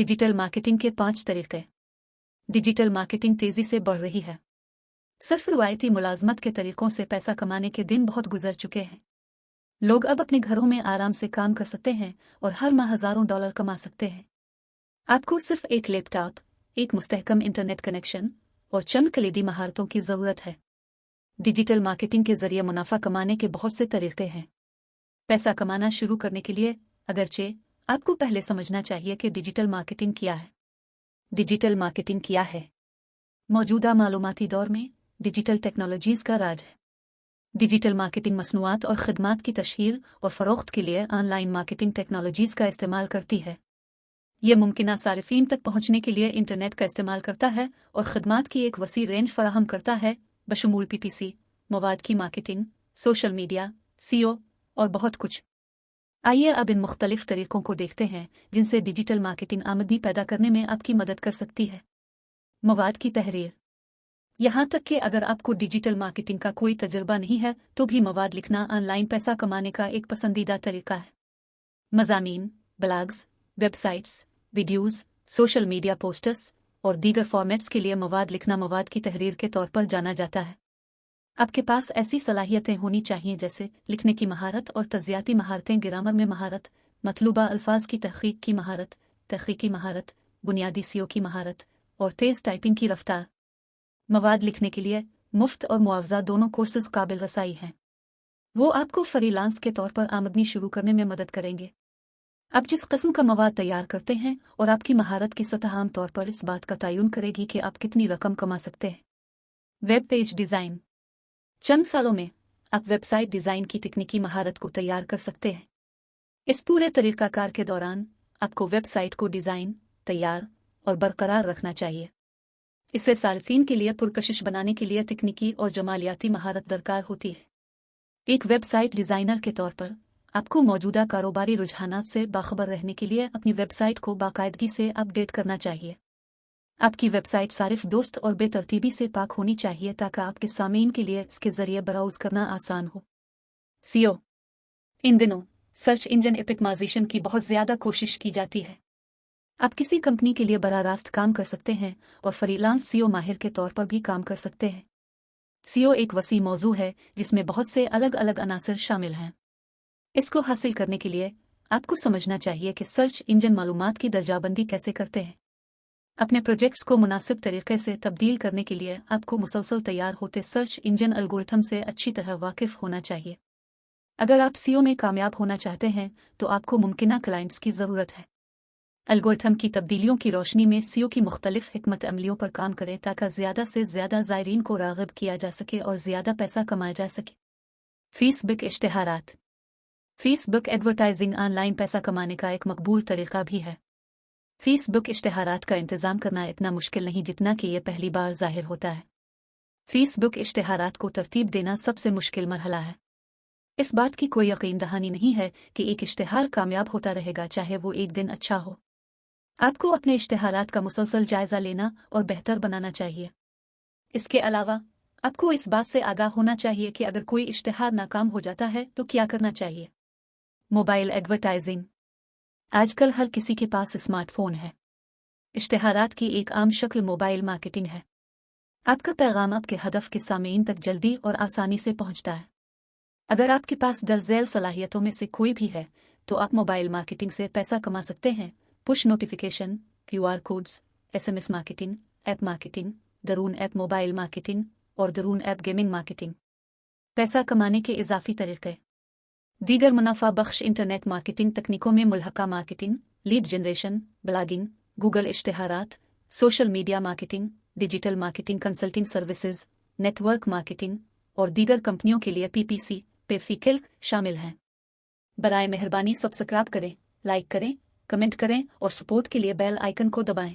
Digital marketing के 5 तरीके। Digital marketing तेजी से बढ़ रही है। सिर्फ रवायती मुलाजमत के तरीकों से पैसा कमाने के दिन बहुत गुजर चुके हैं। लोग अब अपने घरों में आराम से काम कर सकते हैं और हर माह हजारों डॉलर कमा सकते हैं। आपको सिर्फ एक लैपटॉप, एक मुस्तहकम इंटरनेट कनेक्शन और चंद कलीदी महारतों की ज़रूरत है। डिजिटल मार्केटिंग के जरिए मुनाफा कमाने के बहुत से तरीके हैं। पैसा कमाना शुरू करने के लिए अगरचे आपको पहले समझना चाहिए कि डिजिटल मार्केटिंग क्या है। डिजिटल मार्केटिंग क्या है? मौजूदा मालूमाती दौर में डिजिटल टेक्नोलॉजीज़ का राज है। डिजिटल मार्केटिंग मसनूआत और खदमात की तशहीर और फ़रोख्त के लिए ऑनलाइन मार्केटिंग टेक्नोलॉजीज़ का इस्तेमाल करती है। यह मुमकिन सारिफीन तक पहुंचने के लिए इंटरनेट का इस्तेमाल करता है और खदमात की एक वसी रेंज फराहम करता है, बशमूल PPC, मवाद की मार्केटिंग, सोशल मीडिया, SEO और बहुत कुछ। आइए अब इन मुख्तलिफ तरीकों को देखते हैं जिनसे डिजिटल मार्केटिंग आमदनी पैदा करने में आपकी मदद कर सकती है। मवाद की तहरीर। यहाँ तक कि अगर आपको डिजिटल मार्केटिंग का कोई तजुर्बा नहीं है तो भी मवाद लिखना ऑनलाइन पैसा कमाने का एक पसंदीदा तरीका है। मज़ामीन, blogs, websites, videos, social media posters और दीगर फॉर्मेट्स के लिए मवाद लिखना मवाद की तहरीर के तौर पर जाना जाता है। आपके पास ऐसी सलाहियतें होनी चाहिए जैसे लिखने की महारत और तज़ियाती महारतें, ग्रामर में महारत, मतलूबा अल्फाज की तहकीकी महारत, बुनियादी SEO की महारत और तेज़ टाइपिंग की रफ्तार। मवाद लिखने के लिए मुफ्त और मुआवजा दोनों कोर्सेज काबिल रसाई हैं। वो आपको फ्रीलांस के तौर पर आमदनी शुरू करने में मदद करेंगे। आप जिस किस्म का मवाद तैयार करते हैं और आपकी महारत की सतह आम तौर पर इस बात का तयन करेगी कि आप कितनी रकम कमा सकते हैं। Web page design. चंद सालों में आप वेबसाइट डिज़ाइन की तकनीकी महारत को तैयार कर सकते हैं। इस पूरे तरीक़ाकार के दौरान आपको वेबसाइट को डिज़ाइन, तैयार और बरकरार रखना चाहिए। इससे सार्फिन के लिए पुरकशिश बनाने के लिए तकनीकी और जमालियाती महारत दरकार होती है। एक वेबसाइट डिज़ाइनर के तौर पर आपको मौजूदा कारोबारी रुझानात से बाखबर रहने के लिए अपनी वेबसाइट को बाकायदगी से अपडेट करना चाहिए। आपकी वेबसाइट सारिफ दोस्त और बेतरतीबी से पाक होनी चाहिए ताकि आपके सामीन के लिए इसके ज़रिए ब्राउज़ करना आसान हो। SEO। इन दिनों सर्च इंजन ऑप्टिमाइजेशन की बहुत ज़्यादा कोशिश की जाती है। आप किसी कंपनी के लिए बराह रास्त काम कर सकते हैं और फ्रीलांस SEO माहिर के तौर पर भी काम कर सकते हैं। SEO एक वसी मौजू है जिसमें बहुत से अलग अलग अनासर शामिल हैं। इसको हासिल करने के लिए आपको समझना चाहिए कि सर्च इंजन मालूमात की दर्जाबंदी कैसे करते हैं। अपने प्रोजेक्ट्स को मुनासिब तरीके से तब्दील करने के लिए आपको मुसलसल तैयार होते सर्च इंजन एल्गोरिथम से अच्छी तरह वाकिफ़ होना चाहिए। अगर आप SEO में कामयाब होना चाहते हैं तो आपको मुमकिना क्लाइंट्स की ज़रूरत है। एल्गोरिथम की तब्दीलियों की रोशनी में SEO की मुख्तलिफ हिकमत अमलियों पर काम करें ताकि ज़्यादा से ज़्यादा ज़ायरीन को राग़िब किया जा सके और ज़्यादा पैसा कमाया जा सके। फेसबुक इश्तिहारात। फेसबुक एडवर्टाइजिंग ऑनलाइन पैसा कमाने का एक मकबूल तरीका भी है। फेसबुक इश्तिहारात का इंतज़ाम करना इतना मुश्किल नहीं जितना कि यह पहली बार ज़ाहिर होता है। फेसबुक इश्तिहारात को तरतीब देना सबसे मुश्किल मरहला है। इस बात की कोई यकीन दहानी नहीं है कि एक इश्तिहार कामयाब होता रहेगा चाहे वो एक दिन अच्छा हो। आपको अपने इश्तिहारात का मुसलसल जायज़ा लेना और बेहतर बनाना चाहिए। इसके अलावा आपको इस बात से आगाह होना चाहिए कि अगर कोई इश्तिहार नाकाम हो जाता है तो क्या करना चाहिए। Mobile advertising. आजकल हर किसी के पास स्मार्टफोन है। इश्तिहारात की एक आम शक्ल मोबाइल मार्केटिंग है। आपका पैगाम आपके हदफ के सामीन तक जल्दी और आसानी से पहुंचता है। अगर आपके पास दर्ज सलाहियतों में से कोई भी है तो आप मोबाइल मार्केटिंग से पैसा कमा सकते हैं। Push notification, QR codes, SMS marketing, app marketing, दरून ऐप मोबाइल मार्केटिंग और दरून ऐप गेमिंग मार्केटिंग। पैसा कमाने के इजाफी तरीके। दीगर मुनाफा बख्श इंटरनेट मार्केटिंग तकनीकों में मुल्हका marketing, lead generation, blogging, Google इश्तिहारात, social media marketing, digital marketing consulting services, network marketing और दीगर कंपनियों के लिए PPC पे शामिल हैं। बराए मेहरबानी सब्सक्राइब करें, लाइक करें, कमेंट करें और सपोर्ट के लिए बेल आइकन को दबाएं।